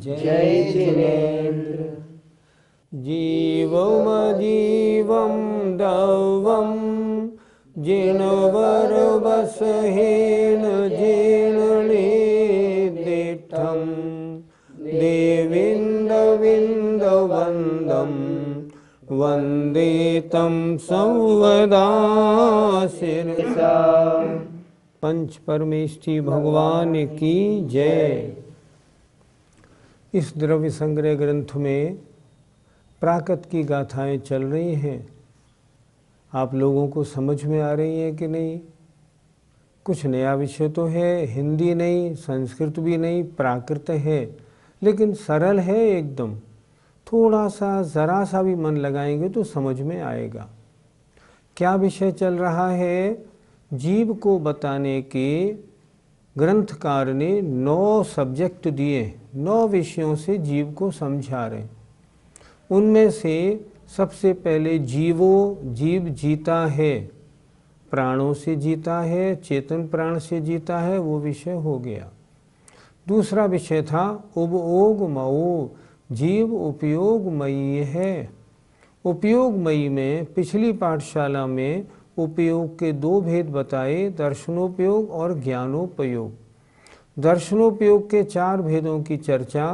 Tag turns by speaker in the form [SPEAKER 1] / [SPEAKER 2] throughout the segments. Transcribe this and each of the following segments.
[SPEAKER 1] जय जिनेन्द्र। जीवमजीवं दवं जिनवरवसहेन जीर्णनिदिष्टं देवीन्दविन्दवन्दं वन्दे तं संवदा शिरसा। पंच परमेष्ठी भगवान की जय। इस द्रव्य संग्रह ग्रंथ में प्राकृत की गाथाएं चल रही हैं। आप लोगों को समझ में आ रही है कि नहीं? कुछ नया विषय तो है, हिंदी नहीं, संस्कृत भी नहीं, प्राकृत है, लेकिन सरल है एकदम। थोड़ा सा ज़रा सा भी मन लगाएंगे तो समझ में आएगा। क्या विषय चल रहा है? जीव को बताने के ग्रंथकार ने 9 सब्जेक्ट दिए, 9 विषयों से जीव को समझा रहे। उनमें से सबसे पहले जीव जीता है, प्राणों से जीता है, चेतन प्राण से जीता है, वो विषय हो गया। दूसरा विषय था उपयोगमयो, जीव उपयोगमयी है। उपयोगमयी में पिछली पाठशाला में उपयोग के 2 भेद बताए, दर्शनोपयोग और ज्ञानोपयोग। दर्शनोपयोग के 4 भेदों की चर्चा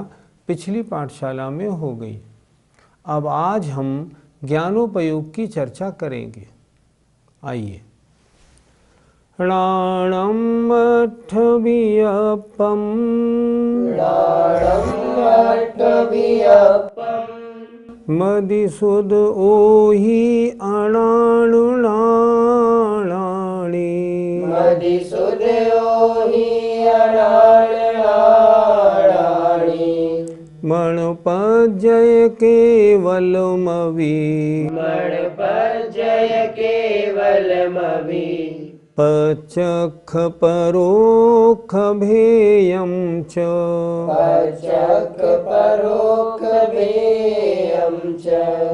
[SPEAKER 1] पिछली पाठशाला में हो गई। अब आज हम ज्ञानोपयोग की चर्चा करेंगे। आइए। णाणं अट्ठवियप्पं मदिसुद ओहि अणाणुणाणाणि
[SPEAKER 2] मदिसुद ओहि अणाणुणाणाणि
[SPEAKER 1] मणपजय केवलमवि
[SPEAKER 2] मणपजय केवलमवि
[SPEAKER 1] पचख परोक्ष भेयं च
[SPEAKER 2] पचख परोक्ष भेयं च।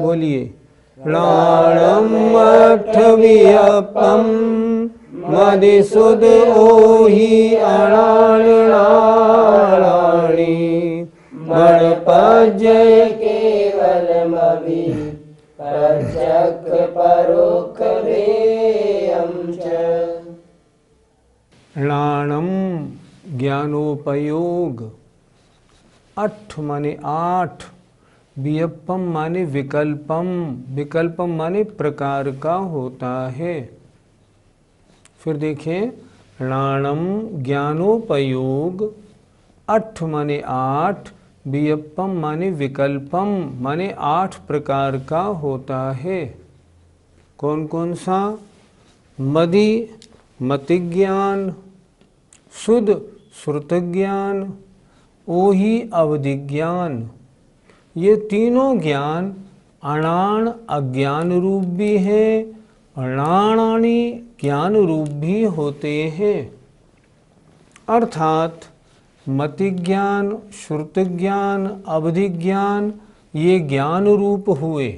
[SPEAKER 1] बोलिए। णाणं अट्ठवियप्पं मदिसुद ओहि अणाणुणाणाणि मणपजय
[SPEAKER 2] केवलमवि पचख परोक्ष भेयं च।
[SPEAKER 1] णाणं ज्ञानोपयोग, अट्ठ माने 8, वियप्पम माने विकल्पम, विकल्पम माने प्रकार का होता है। फिर देखें, णाणं ज्ञानोपयोग, अट्ठ माने 8, वियप्पम माने विकल्पम माने 8 प्रकार का होता है। कौन कौन सा? मदि मतिज्ञान, सुध श्रुतज्ञान, ओहि अवधिज्ञान। ये तीनों ज्ञान अणाण अज्ञान रूप भी है, अणाणानि ज्ञान रूप भी होते हैं। अर्थात मतिज्ञान, श्रुतज्ञान, अवधिज्ञान ये ज्ञान रूप हुए,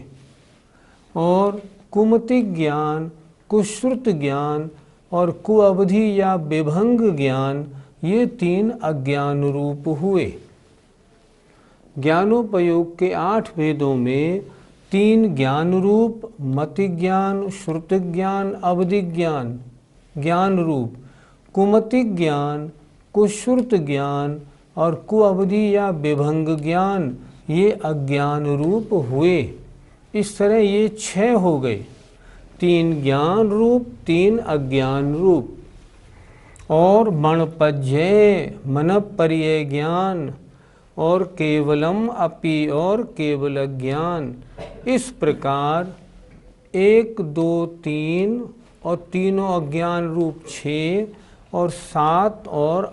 [SPEAKER 1] और कुमति ज्ञान, कुश्रुत ज्ञान और कुअवधि या विभंग ज्ञान ये 3 अज्ञान रूप हुए। ज्ञानोपयोग के 8 भेदों में 3 ज्ञान रूप मति ज्ञान, श्रुति ज्ञान, अवधि ज्ञान ज्ञान रूप, कुमति ज्ञान, कुश्रुत ज्ञान और कुअवधि या विभंग ज्ञान ये अज्ञान रूप हुए। इस तरह ये 6 हो गए, 3 ज्ञान रूप, 3 अज्ञान रूप। और मणपज्यय मन पर्यय ज्ञान और केवलम अपि और केवल ज्ञान। इस प्रकार 1, 2, 3 और तीनों अज्ञान रूप 6 और 7 और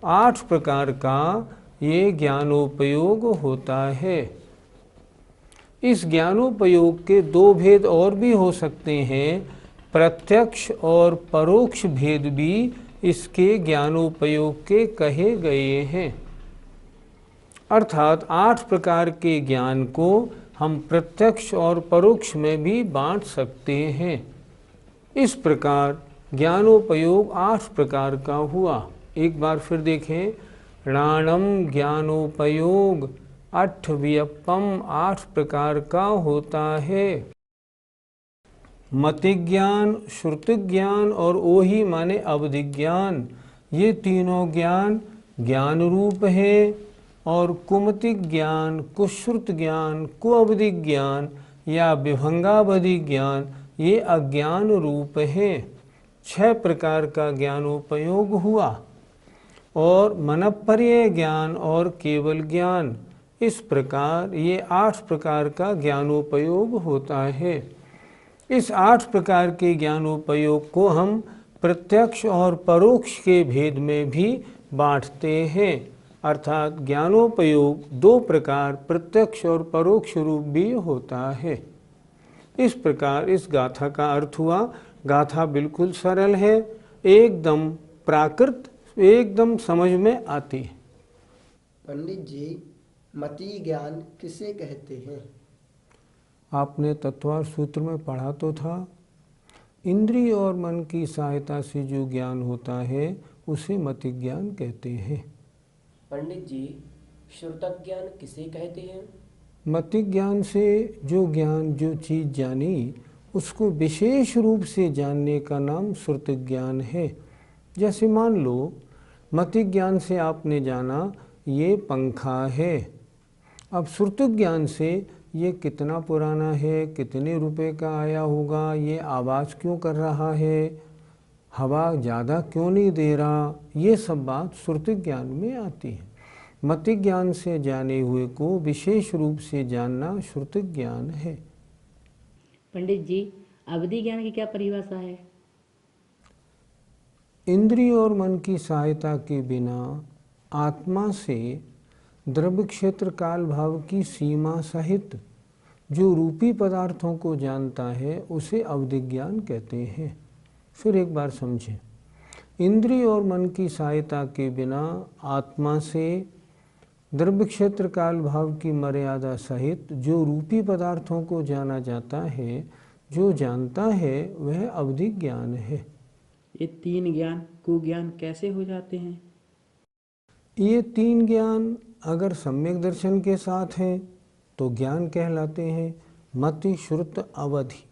[SPEAKER 1] 8 प्रकार का ये ज्ञानोपयोग होता है। इस ज्ञानोपयोग के 2 भेद और भी हो सकते हैं। प्रत्यक्ष और परोक्ष भेद भी इसके ज्ञानोपयोग के कहे गए हैं। अर्थात 8 प्रकार के ज्ञान को हम प्रत्यक्ष और परोक्ष में भी बांट सकते हैं। इस प्रकार ज्ञानोपयोग 8 प्रकार का हुआ। एक बार फिर देखें, राणम ज्ञानोपयोग 8 व्युत्पम 8 प्रकार का होता है। मति ज्ञान, श्रुति ज्ञान और ओही माने अवधि ज्ञान, ये तीनों ज्ञान ज्ञान रूप है। और कुमति ज्ञान, कुश्रुत ज्ञान, कुअवधि ज्ञान या विभंगावधि ज्ञान ये अज्ञान रूप है। 6 प्रकार का ज्ञानोपयोग हुआ। और मनःपर्यय ज्ञान और केवल ज्ञान, इस प्रकार ये 8 प्रकार का ज्ञानोपयोग होता है। इस 8 प्रकार के ज्ञानोपयोग को हम प्रत्यक्ष और परोक्ष के भेद में भी बांटते हैं। अर्थात ज्ञानोपयोग 2 प्रकार प्रत्यक्ष और परोक्ष रूप भी होता है। इस प्रकार इस गाथा का अर्थ हुआ। गाथा बिल्कुल सरल है, एकदम प्राकृत, एकदम समझ में आती है।
[SPEAKER 2] पंडित जी, मति ज्ञान किसे कहते हैं?
[SPEAKER 1] आपने तत्वार सूत्र में पढ़ा तो था। इंद्रिय और मन की सहायता से जो ज्ञान होता है उसे मति ज्ञान कहते हैं।
[SPEAKER 3] पंडित जी, श्रुतक ज्ञान किसे कहते हैं?
[SPEAKER 1] मति ज्ञान से जो ज्ञान, जो चीज़ जानी, उसको विशेष रूप से जानने का नाम श्रुति ज्ञान है। जैसे मान लो मति ज्ञान से आपने जाना ये पंखा है। अब श्रुति ज्ञान से ये कितना पुराना है, कितने रुपए का आया होगा, ये आवाज़ क्यों कर रहा है, हवा ज़्यादा क्यों नहीं दे रहा, ये सब बात श्रुति ज्ञान में आती है। मति ज्ञान से जाने हुए को विशेष रूप से जानना श्रुति ज्ञान है।
[SPEAKER 4] पंडित जी, अवधि ज्ञान की क्या परिभाषा है?
[SPEAKER 1] इंद्रिय और मन की सहायता के बिना आत्मा से द्रव्य क्षेत्र काल भाव की सीमा सहित जो रूपी पदार्थों को जानता है उसे अवधि ज्ञान कहते हैं। फिर एक बार समझें। इंद्रिय और मन की सहायता के बिना आत्मा से द्रव्य क्षेत्र काल भाव की मर्यादा सहित जो रूपी पदार्थों को जाना जाता है, जो जानता है वह अवधि ज्ञान है।
[SPEAKER 4] ये 3 ज्ञान कुज्ञान कैसे हो जाते हैं?
[SPEAKER 1] ये 3 ज्ञान अगर सम्यक दर्शन के साथ हैं तो ज्ञान कहलाते हैं। मति, श्रुत, अवधि।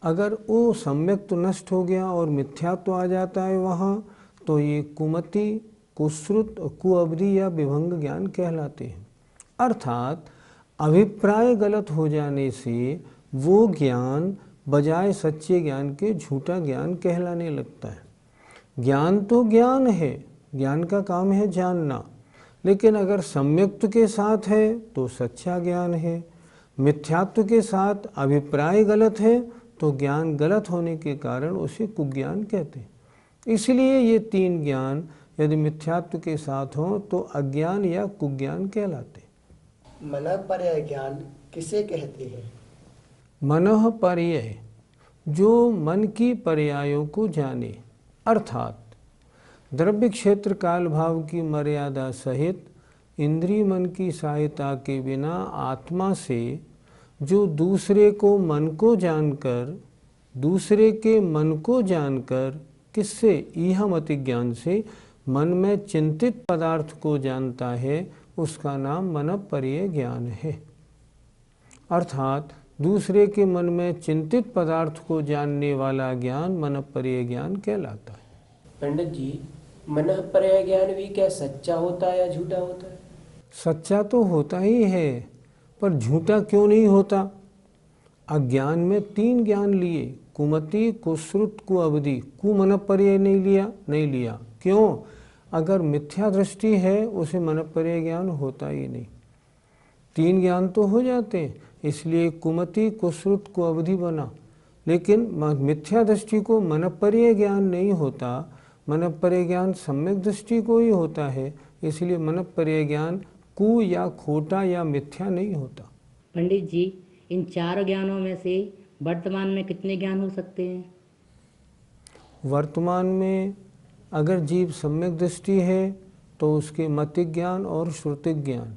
[SPEAKER 1] अगर वो सम्यक तो नष्ट हो गया और मिथ्यात्व आ जाता है वहाँ, तो ये कुमति, कुश्रुत, कुअवधि या विभंग ज्ञान कहलाते हैं। अर्थात अभिप्राय गलत हो जाने से वो ज्ञान बजाय सच्चे ज्ञान के झूठा ज्ञान कहलाने लगता है। ज्ञान तो ज्ञान है, ज्ञान का काम है जानना, लेकिन अगर सम्यक्त्व के साथ है तो सच्चा ज्ञान है। मिथ्यात्व के साथ अभिप्राय गलत है तो ज्ञान गलत होने के कारण उसे कुज्ञान कहते हैं। इसलिए ये 3 ज्ञान यदि मिथ्यात्व के साथ हो तो अज्ञान या कुज्ञान कहलाते।
[SPEAKER 2] मनःपर्यय ज्ञान किसे कहते हैं?
[SPEAKER 1] मनःपर्यय, जो मन की पर्यायों को जाने, अर्थात द्रव्य क्षेत्र काल भाव की मर्यादा सहित इंद्रिय मन की सहायता के बिना आत्मा से जो दूसरे को मन को जानकर, दूसरे के मन को जानकर, किससे? इह मति ज्ञान से मन में चिंतित पदार्थ को जानता है, उसका नाम मनःपर्यय ज्ञान है। अर्थात दूसरे के मन में चिंतित पदार्थ को जानने वाला ज्ञान मनःपर्यय ज्ञान कहलाता है।
[SPEAKER 3] पंडित जी, मनःपर्यय ज्ञान भी क्या सच्चा होता है या झूठा होता है?
[SPEAKER 1] सच्चा तो होता ही है, पर झूठा क्यों नहीं होता? अज्ञान में 3 ज्ञान लिए, कुमति, कुश्रुत, कुअवधि। कु मनःपर्यय नहीं लिया। क्यों? अगर मिथ्या दृष्टि है उसे मनःपर्यय ज्ञान होता ही नहीं। 3 ज्ञान तो हो जाते हैं, इसलिए कुमति, कुश्रुत, कुअवधि बना, लेकिन मिथ्या दृष्टि को मनःपर्यय ज्ञान नहीं होता। मनःपर्यय ज्ञान सम्यक दृष्टि को ही होता है, इसलिए मनःपर्यय ज्ञान कु या खोटा या मिथ्या नहीं होता।
[SPEAKER 4] पंडित जी, इन 4 ज्ञानों में से वर्तमान में कितने ज्ञान हो सकते हैं?
[SPEAKER 1] वर्तमान में अगर जीव सम्यक दृष्टि है तो उसके मति ज्ञान और श्रुति ज्ञान,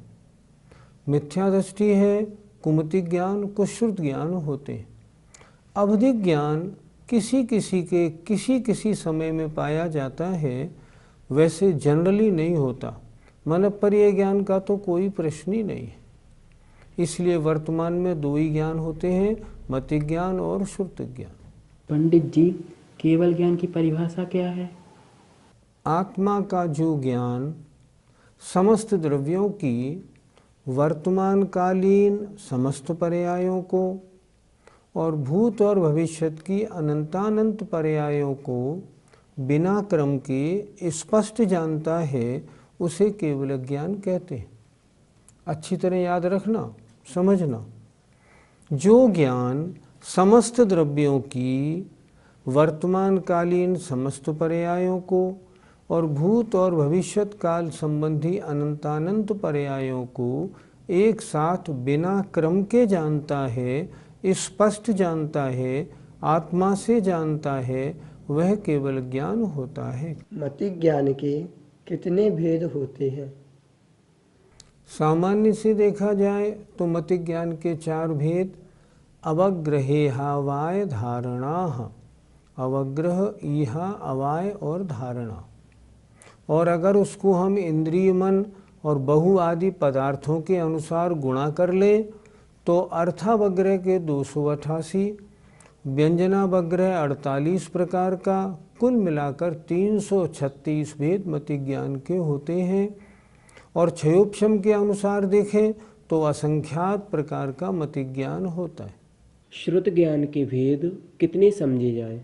[SPEAKER 1] मिथ्या दृष्टि है कुमति ज्ञान, कुश्रुत ज्ञान होते हैं। अवधि ज्ञान किसी किसी के किसी किसी समय में पाया जाता है, वैसे जनरली नहीं होता। मनःपर्यय ज्ञान का तो कोई प्रश्न ही नहीं है। इसलिए वर्तमान में दो ही ज्ञान होते हैं, मति ज्ञान और श्रुत ज्ञान।
[SPEAKER 3] पंडित जी, केवल ज्ञान की परिभाषा क्या है?
[SPEAKER 1] आत्मा का जो ज्ञान समस्त द्रव्यों की वर्तमान कालीन समस्त पर्यायों को और भूत और भविष्यत की अनंतानंत पर्यायों को बिना क्रम के स्पष्ट जानता है, उसे केवल ज्ञान कहते हैं। अच्छी तरह याद रखना, समझना। जो ज्ञान समस्त द्रव्यों की वर्तमान कालीन समस्त पर्यायों को और भूत और भविष्यत काल संबंधी अनंतानंत पर्यायों को एक साथ बिना क्रम के जानता है, स्पष्ट जानता है, आत्मा से जानता है, वह केवल ज्ञान होता है।
[SPEAKER 2] मति ज्ञान के कितने भेद होते हैं?
[SPEAKER 1] सामान्य से देखा जाए तो मति ज्ञान के 4 भेद अवग्रहेहावाय धारणा, अवग्रह, ईहा, अवाय और धारणा। और अगर उसको हम इंद्रिय मन और बहु आदि पदार्थों के अनुसार गुणा कर लें तो अर्थावग्रह के 288, व्यंजनावग्रह 48 प्रकार का, कुल मिलाकर 336 भेद मति ज्ञान के होते हैं। और क्षयोपशम के अनुसार देखें तो असंख्यात प्रकार का मति ज्ञान होता है।
[SPEAKER 3] श्रुत ज्ञान के भेद कितने समझे जाए?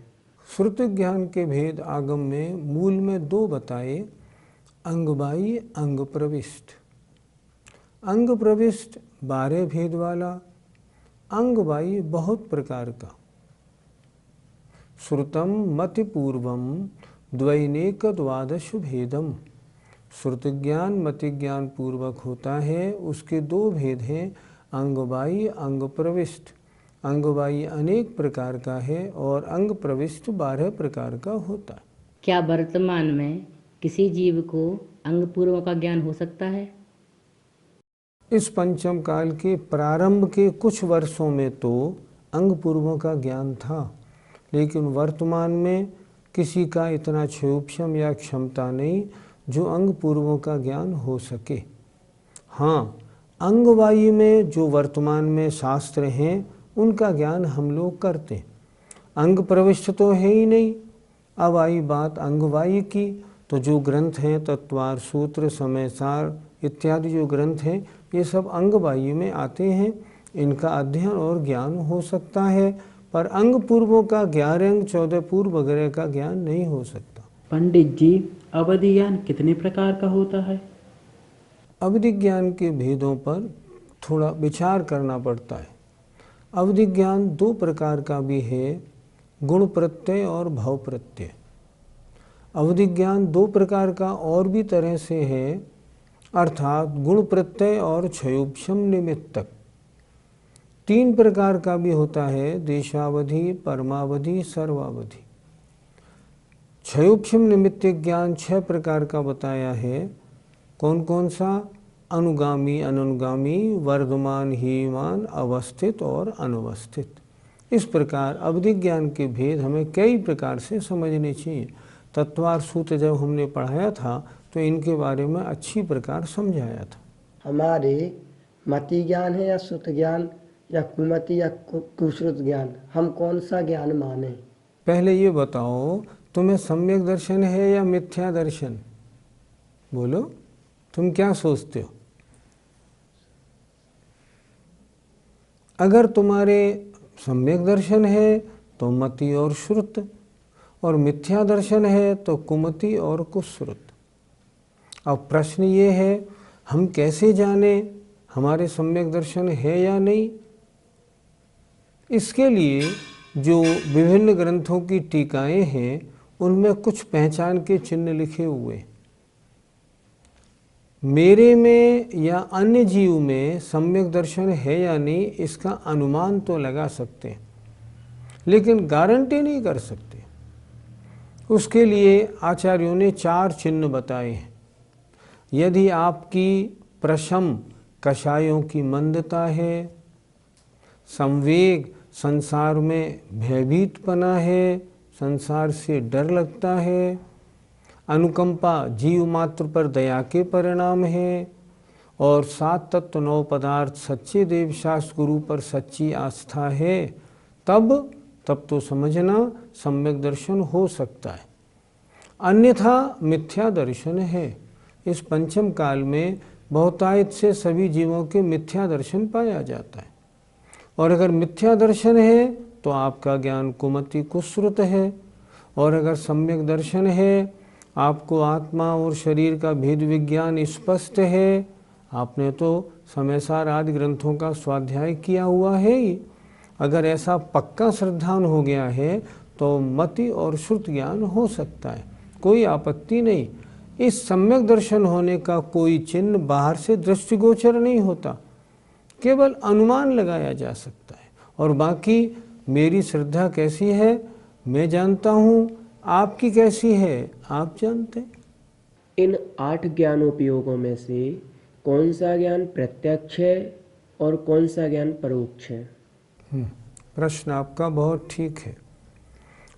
[SPEAKER 1] श्रुत ज्ञान के भेद आगम में मूल में 2 बताए, अंगबाह्य, अंग प्रविष्ट। अंग प्रविष्ट 12 भेद वाला, अंगबाह्य बहुत प्रकार का। श्रुतम मति पूर्वम द्वैनेक द्वादश भेदम। श्रुत ज्ञान मति ज्ञान पूर्वक होता है, उसके 2 भेद हैं, अंगबाह्य, अंग प्रविष्ट। अंगबाह्य अनेक प्रकार का है और अंग प्रविष्ट 12 प्रकार का होता है।
[SPEAKER 4] क्या वर्तमान में किसी जीव को अंग पूर्व का ज्ञान हो सकता है?
[SPEAKER 1] इस पंचम काल के प्रारंभ के कुछ वर्षों में तो अंग पूर्वों का ज्ञान था, लेकिन वर्तमान में किसी का इतना क्षयोपशम या क्षमता नहीं जो अंग पूर्वों का ज्ञान हो सके। हाँ, अंगवायु में जो वर्तमान में शास्त्र हैं उनका ज्ञान हम लोग करते हैं। अंग प्रविष्ट तो है ही नहीं। अब आई बात अंगवायु की, तो जो ग्रंथ हैं तत्वार, सूत्र, समयसार इत्यादि जो ग्रंथ हैं ये सब अंगवायु में आते हैं। इनका अध्ययन और ज्ञान हो सकता है, पर अंग पूर्वों का 11 अंग 14 पूर्व वगैरह का ज्ञान नहीं हो सकता।
[SPEAKER 3] पंडित जी, अवधि ज्ञान कितने प्रकार का होता है?
[SPEAKER 1] अवधि ज्ञान के भेदों पर थोड़ा विचार करना पड़ता है। अवधि ज्ञान 2 प्रकार का भी है, गुण प्रत्यय और भाव प्रत्यय। अवधि ज्ञान 2 प्रकार का और भी तरह से है, अर्थात गुण प्रत्यय और क्षयोपशम निमित्तक। 3 प्रकार का भी होता है, देशावधि, परमावधि, सर्वावधि। क्षयोपशम निमित्तिक ज्ञान 6 प्रकार का बताया है। कौन कौन सा? अनुगामी, अनुगामी, वर्धमान, हीमान, अवस्थित और अनवस्थित। इस प्रकार अवधि ज्ञान के भेद हमें कई प्रकार से समझने चाहिए। तत्वार सूत्र जब हमने पढ़ाया था तो इनके बारे में अच्छी प्रकार समझाया था।
[SPEAKER 2] हमारे मति ज्ञान है या श्रुत ज्ञान या कुमति या कुश्रुत ज्ञान, हम कौन सा ज्ञान माने?
[SPEAKER 1] पहले ये बताओ, तुम्हें सम्यक दर्शन है या मिथ्या दर्शन? बोलो, तुम क्या सोचते हो? अगर तुम्हारे सम्यक दर्शन है तो मति और श्रुत, और मिथ्या दर्शन है तो कुमति और कुश्रुत। अब प्रश्न ये है, हम कैसे जाने हमारे सम्यक दर्शन है या नहीं? इसके लिए जो विभिन्न ग्रंथों की टीकाएं हैं उनमें कुछ पहचान के चिन्ह लिखे हुए। मेरे में या अन्य जीव में सम्यक दर्शन है या नहीं इसका अनुमान तो लगा सकते हैं, लेकिन गारंटी नहीं कर सकते। उसके लिए आचार्यों ने 4 चिन्ह बताए हैं। यदि आपकी प्रशम कषायों की मंदता है, संवेग संसार में भयभीतपना है, संसार से डर लगता है, अनुकंपा जीव मात्र पर दया के परिणाम है, और 7 तत्व 9 पदार्थ सच्चे देव शास्त्र गुरु पर सच्ची आस्था है, तब तो समझना सम्यक दर्शन हो सकता है, अन्यथा मिथ्या दर्शन है। इस पंचम काल में बहुतायत से सभी जीवों के मिथ्या दर्शन पाया जाता है, और अगर मिथ्या दर्शन है तो आपका ज्ञान कुमति कुश्रुत है, और अगर सम्यक दर्शन है, आपको आत्मा और शरीर का भेद विज्ञान स्पष्ट है। आपने तो समयसार आदि ग्रंथों का स्वाध्याय किया हुआ है ही। अगर ऐसा पक्का श्रद्धान हो गया है तो मति और श्रुत ज्ञान हो सकता है, कोई आपत्ति नहीं। इस सम्यक दर्शन होने का कोई चिन्ह बाहर से दृष्टिगोचर नहीं होता, केवल अनुमान लगाया जा सकता है। और बाकी मेरी श्रद्धा कैसी है मैं जानता हूँ, आपकी कैसी है आप जानते हैं।
[SPEAKER 3] इन 8 ज्ञानोपयोगों में से कौन सा ज्ञान प्रत्यक्ष है और कौन सा ज्ञान परोक्ष है?
[SPEAKER 1] प्रश्न आपका बहुत ठीक है।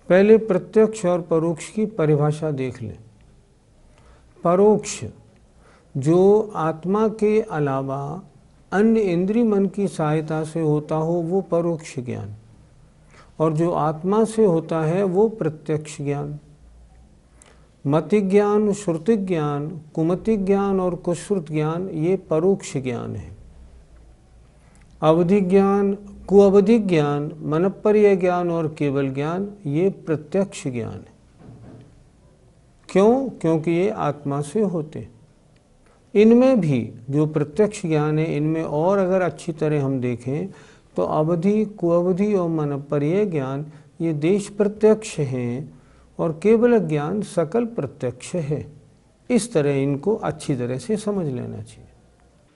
[SPEAKER 1] पहले प्रत्यक्ष और परोक्ष की परिभाषा देख लें। परोक्ष जो आत्मा के अलावा अन्य इंद्रिय मन की सहायता से होता हो वो परोक्ष ज्ञान, और जो आत्मा से होता है वो प्रत्यक्ष ज्ञान। मति ज्ञान, श्रुति ज्ञान, कुमति ज्ञान और कुश्रुत ज्ञान ये परोक्ष ज्ञान है। अवधि ज्ञान, कुअवधि ज्ञान, मनप्पर्य ज्ञान और केवल ज्ञान ये प्रत्यक्ष ज्ञान है। क्यों? क्योंकि ये आत्मा से होते। इनमें भी जो प्रत्यक्ष ज्ञान है, इनमें और अगर अच्छी तरह हम देखें तो अवधि, कुअवधि और मनप्पर्य ज्ञान ये देश प्रत्यक्ष हैं, और केवल ज्ञान सकल प्रत्यक्ष है। इस तरह इनको अच्छी तरह से समझ लेना चाहिए।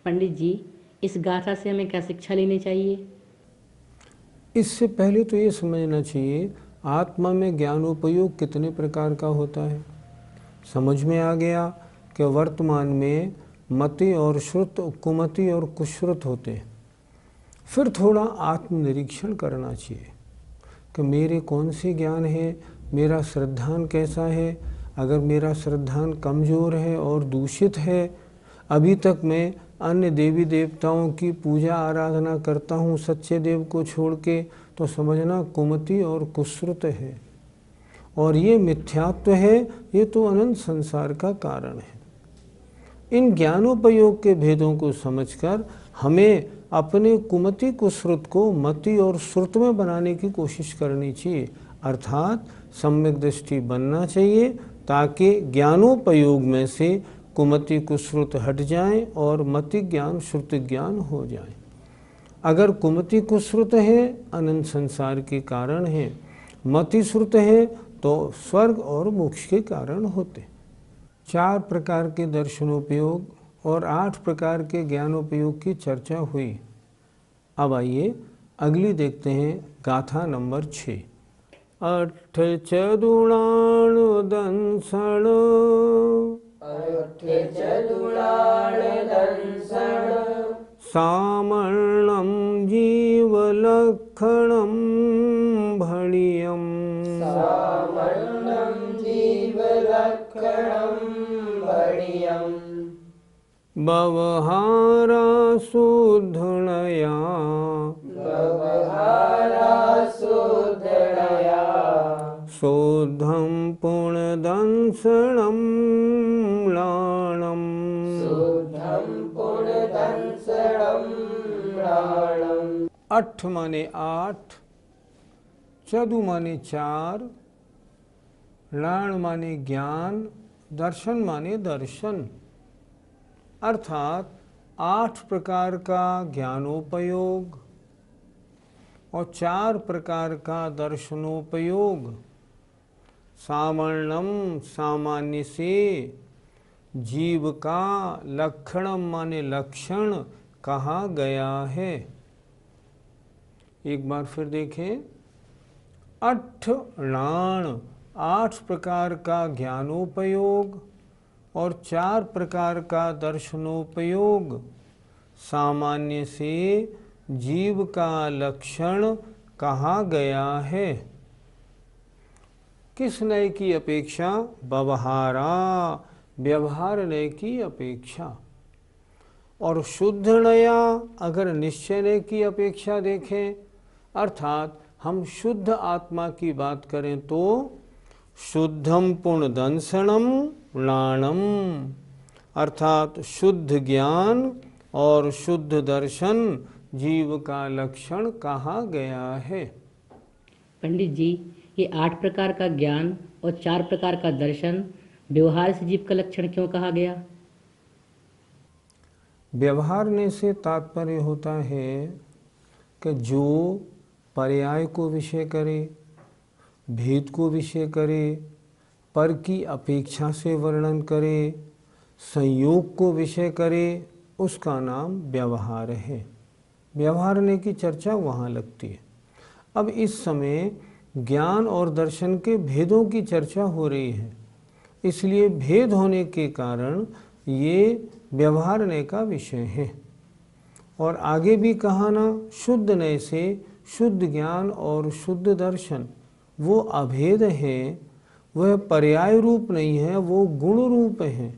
[SPEAKER 4] पंडित जी, इस गाथा से हमें क्या शिक्षा लेनी चाहिए?
[SPEAKER 1] इससे पहले तो ये समझना चाहिए आत्मा में ज्ञानोपयोग कितने प्रकार का होता है। समझ में आ गया कि वर्तमान में मति और श्रुत, कुमति और कुश्रुत होते हैं। फिर थोड़ा आत्मनिरीक्षण करना चाहिए कि मेरे कौन से ज्ञान है, मेरा श्रद्धान कैसा है। अगर मेरा श्रद्धान कमज़ोर है और दूषित है, अभी तक मैं अन्य देवी देवताओं की पूजा आराधना करता हूँ सच्चे देव को छोड़ के, तो समझना कुमति और कुश्रुत है, और ये मिथ्यात्व है, ये तो अनंत संसार का कारण है। इन ज्ञानोपयोग के भेदों को समझकर हमें अपने कुमति कुश्रुत को मति और श्रुत में बनाने की कोशिश करनी चाहिए, अर्थात सम्यक दृष्टि बनना चाहिए, ताकि ज्ञानोपयोग में से कुमति कुश्रुत हट जाएं और मति ज्ञान श्रुति ज्ञान हो जाए। अगर कुमति कुश्रुत है अनंत संसार के कारण है, मति श्रुत है तो स्वर्ग और मोक्ष के कारण होते। 4 प्रकार के दर्शनोपयोग और 8 प्रकार के ज्ञानोपयोग की चर्चा हुई। अब आइए अगली देखते हैं गाथा नंबर 6। 8 चतुर्णाण दंसण,
[SPEAKER 3] 8 चतुर्णाण दंसण,
[SPEAKER 1] सामर्णं जीवलक्षणं भणियम्,
[SPEAKER 3] सामर्णं जीवलक्षणं भणियम्,
[SPEAKER 1] व्यवहाराशुद्धनया,
[SPEAKER 3] व्यवहाराशुद्धनया,
[SPEAKER 1] शोद्धं पुण्यदंसणं म्लानम्,
[SPEAKER 3] शुद्धं पुण्यदंसणं म्लानम्।
[SPEAKER 1] 8 माने 8, चतु माने 4, लाण माने ज्ञान, दर्शन माने दर्शन, अर्थात 8 प्रकार का ज्ञानोपयोग और 4 प्रकार का दर्शनोपयोग। सामान्यम सामान्य से, जीव का, लक्षणम माने लक्षण कहा गया है। एक बार फिर देखें, 8 लाण 8 प्रकार का ज्ञानोपयोग और 4 प्रकार का दर्शनोपयोग। सामान्य से जीव का लक्षण कहा गया है। किस नए की अपेक्षा? व्यवहारा, व्यवहार नए की अपेक्षा। और शुद्ध नया अगर निश्चय नए की अपेक्षा देखें, अर्थात हम शुद्ध आत्मा की बात करें तो शुद्धम पुण्यदंसनम नाणम, अर्थात शुद्ध ज्ञान और शुद्ध दर्शन जीव का लक्षण कहा गया है।
[SPEAKER 4] पंडित जी, ये 8 प्रकार का ज्ञान और 4 प्रकार का दर्शन व्यवहार से जीव का लक्षण क्यों कहा गया?
[SPEAKER 1] व्यवहारने से तात्पर्य होता है कि जो पर्याय को विषय करे, भेद को विषय करे, पर की अपेक्षा से वर्णन करे, संयोग को विषय करे, उसका नाम व्यवहार है। व्यवहारने की चर्चा वहाँ लगती है। अब इस समय ज्ञान और दर्शन के भेदों की चर्चा हो रही है, इसलिए भेद होने के कारण ये व्यवहारने का विषय है। और आगे भी कहा ना, शुद्ध नय से शुद्ध ज्ञान और शुद्ध दर्शन वो अभेद है, वह पर्याय रूप नहीं है, वो गुण रूप है।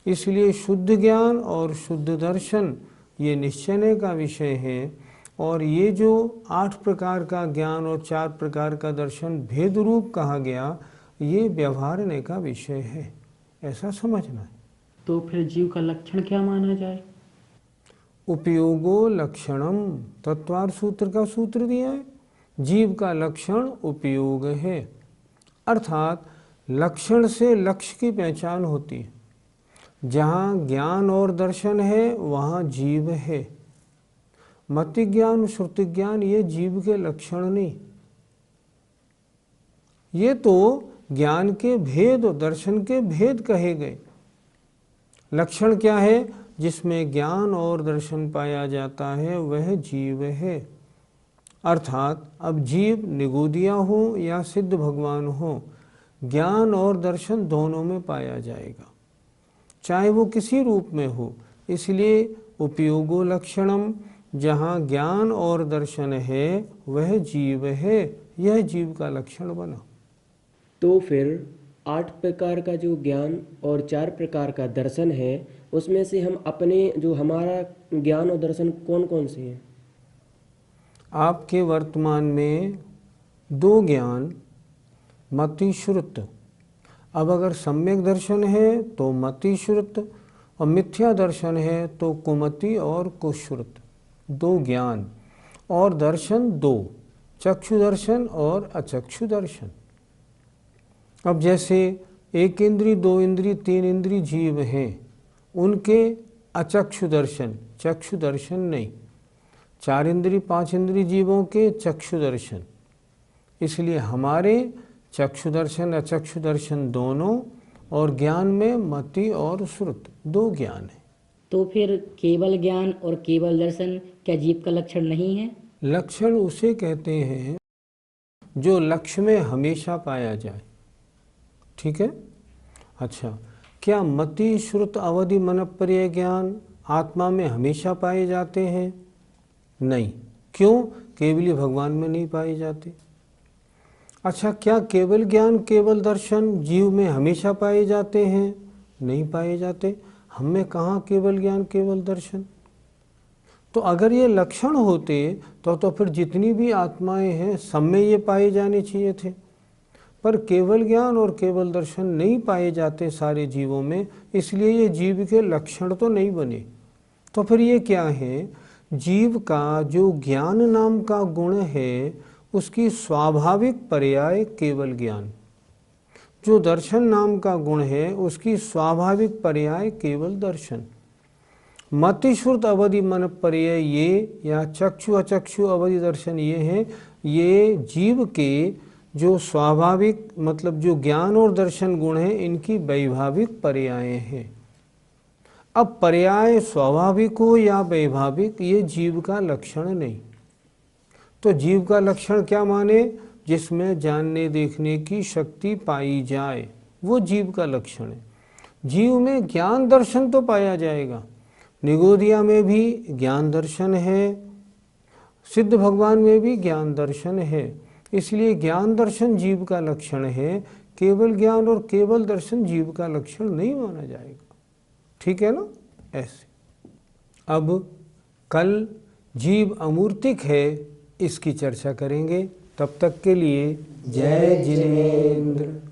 [SPEAKER 1] इसलिए शुद्ध ज्ञान और शुद्ध दर्शन ये निश्चय का विषय है। और ये जो 8 प्रकार का ज्ञान और 4 प्रकार का दर्शन भेद रूप कहा गया, ये व्यवहारने का विषय है, ऐसा समझना है।
[SPEAKER 3] तो फिर जीव का लक्षण क्या माना जाए?
[SPEAKER 1] उपयोगो लक्षणम, तत्वार सूत्र का सूत्र दिया है। जीव का लक्षण उपयोग है, अर्थात लक्षण से लक्ष्य की पहचान होती है। जहाँ ज्ञान और दर्शन है वहाँ जीव है। मति ज्ञान, श्रुति ज्ञान ये जीव के लक्षण नहीं, ये तो ज्ञान के भेद और दर्शन के भेद कहे गए। लक्षण क्या है? जिसमें ज्ञान और दर्शन पाया जाता है वह जीव है। अर्थात अब जीव निगोदिया हो या सिद्ध भगवान हो, ज्ञान और दर्शन दोनों में पाया जाएगा, चाहे वो किसी रूप में हो। इसलिए उपयोगो लक्षणम, जहाँ ज्ञान और दर्शन है वह जीव है, यह जीव का लक्षण बना।
[SPEAKER 3] तो फिर 8 प्रकार का जो ज्ञान और 4 प्रकार का दर्शन है, उसमें से हम अपने जो हमारा ज्ञान और दर्शन कौन कौन से हैं?
[SPEAKER 1] आपके वर्तमान में 2 ज्ञान, मति श्रुत। अब अगर सम्यक दर्शन है तो मति श्रुत, और मिथ्या दर्शन है तो कुमति और कुश्रुत। 2 ज्ञान और दर्शन 2, चक्षु दर्शन और अचक्षु दर्शन। अब जैसे 1 इंद्री, 2 इंद्री, 3 इंद्री जीव हैं, उनके अचक्षु दर्शन, चक्षु दर्शन नहीं। 4 इंद्री, 5 इंद्री जीवों के चक्षु दर्शन। इसलिए हमारे चक्षु दर्शन, अचक्षु दर्शन दोनों, और ज्ञान में मति और श्रुत 2 ज्ञान है।
[SPEAKER 4] तो फिर केवल ज्ञान और केवल दर्शन क्या जीव का लक्षण नहीं है?
[SPEAKER 1] लक्षण उसे कहते हैं जो लक्ष्य में हमेशा पाया जाए। ठीक है। अच्छा, क्या मति श्रुत अवधि मनपर्य ज्ञान आत्मा में हमेशा पाए जाते हैं? नहीं। क्यों? केवली भगवान में नहीं पाए जाते। अच्छा, क्या केवल ज्ञान केवल दर्शन जीव में हमेशा पाए जाते हैं? नहीं पाए जाते। हम में कहाँ केवल ज्ञान केवल दर्शन? तो अगर ये लक्षण होते तो फिर जितनी भी आत्माएं हैं सब में ये पाए जाने चाहिए थे, पर केवल ज्ञान और केवल दर्शन नहीं पाए जाते सारे जीवों में, इसलिए ये जीव के लक्षण तो नहीं बने। तो फिर ये क्या है? जीव का जो ज्ञान नाम का गुण है उसकी स्वाभाविक पर्याय केवल ज्ञान, जो दर्शन नाम का गुण है उसकी स्वाभाविक पर्याय केवल दर्शन। मति श्रुत अवधि मन पर्याय ये, या चक्षु अचक्षु अवधि दर्शन ये हैं, ये जीव के जो स्वाभाविक मतलब जो ज्ञान और दर्शन गुण हैं इनकी वैभाविक पर्याय हैं। अब पर्याय स्वाभाविक हो या वैभाविक, ये जीव का लक्षण नहीं। तो जीव का लक्षण क्या माने? जिसमें जानने देखने की शक्ति पाई जाए, वो जीव का लक्षण है। जीव में ज्ञान दर्शन तो पाया जाएगा, निगोदिया में भी ज्ञान दर्शन है, सिद्ध भगवान में भी ज्ञान दर्शन है, इसलिए ज्ञान दर्शन जीव का लक्षण है, केवल ज्ञान और केवल दर्शन जीव का लक्षण नहीं माना जाएगा। ठीक है ना? ऐसे अब कल जीव अमूर्तिक है, इसकी चर्चा करेंगे। तब तक के लिए जय जिनेंद्र।